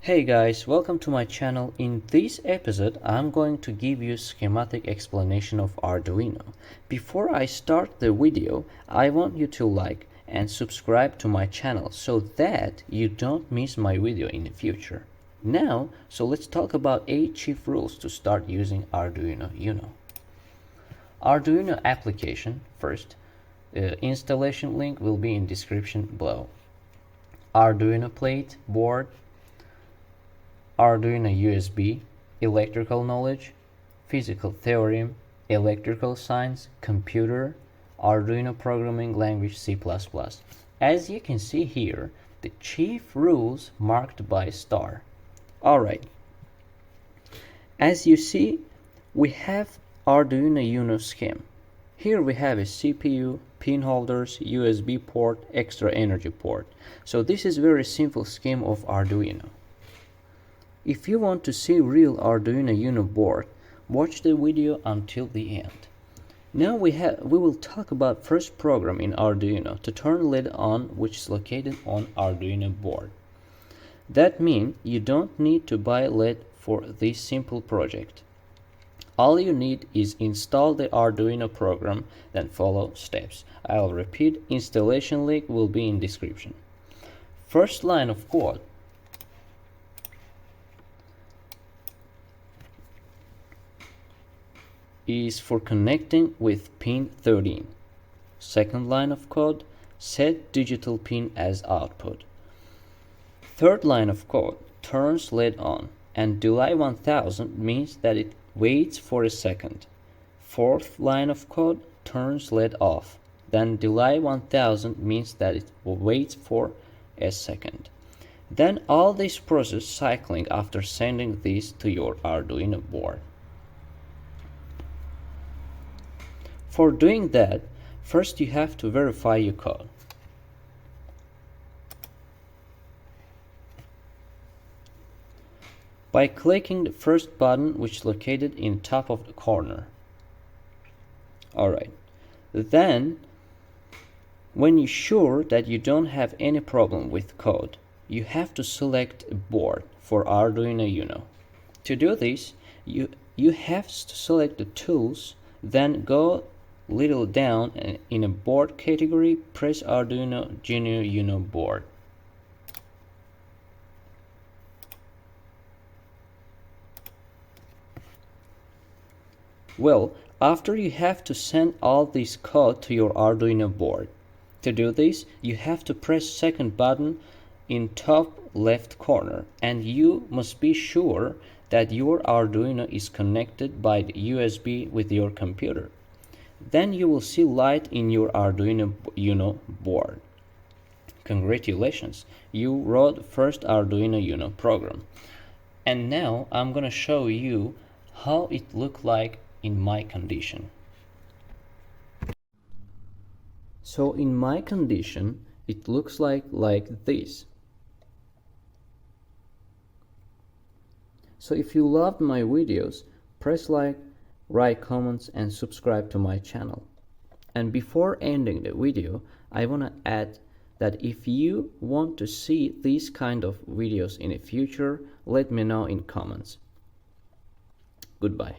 Hey guys, welcome to my channel. In this episode, I'm going to give you schematic explanation of Arduino. Before I start the video, I want you to like and subscribe to my channel so that you don't miss my video in the future. Now, let's talk about 8 chief rules to start using Arduino Uno. Arduino application first. Installation link will be in description below. Arduino plate, board, Arduino USB, electrical knowledge, physical theorem, electrical science, computer, Arduino programming language C++. As you can see here, the chief rules marked by star. Alright, as you see, we have Arduino Uno scheme. Here we have a CPU, pin holders, USB port, extra energy port. So this is very simple scheme of Arduino. If you want to see real Arduino Uno board, watch the video until the end. Now we will talk about first program in Arduino to turn LED on, which is located on Arduino board. That means you don't need to buy LED for this simple project. All you need is install the Arduino program, then follow steps. I'll repeat, installation link will be in description. First line of code is for connecting with pin 13. Second line of code, set digital pin as output. Third line of code, turns LED on, and delay 1000 means that it waits for a second. Fourth line of code, turns LED off, then delay 1000 means that it waits for a second. Then all this process cycling after sending this to your Arduino board. For doing that, first you have to verify your code. By clicking the first button, which is located in top of the corner. Alright, then when you're sure that you don't have any problem with code, you have to select a board for Arduino Uno. To do this, you have to select the tools, then go little down in a board category, press Arduino Junior Uno board. Well, after you have to send all this code to your Arduino board. To do this, you have to press second button in top left corner, and you must be sure that your Arduino is connected by the USB with your computer. Then you will see light in your Arduino Uno board. Congratulations, you wrote first Arduino Uno program. And now I'm gonna show you how it looked like in my condition. So in my condition, it looks like this. So if you loved my videos, press like, write comments and subscribe to my channel. And before ending the video, I want to add that if you want to see these kind of videos in the future, let me know in comments. Goodbye.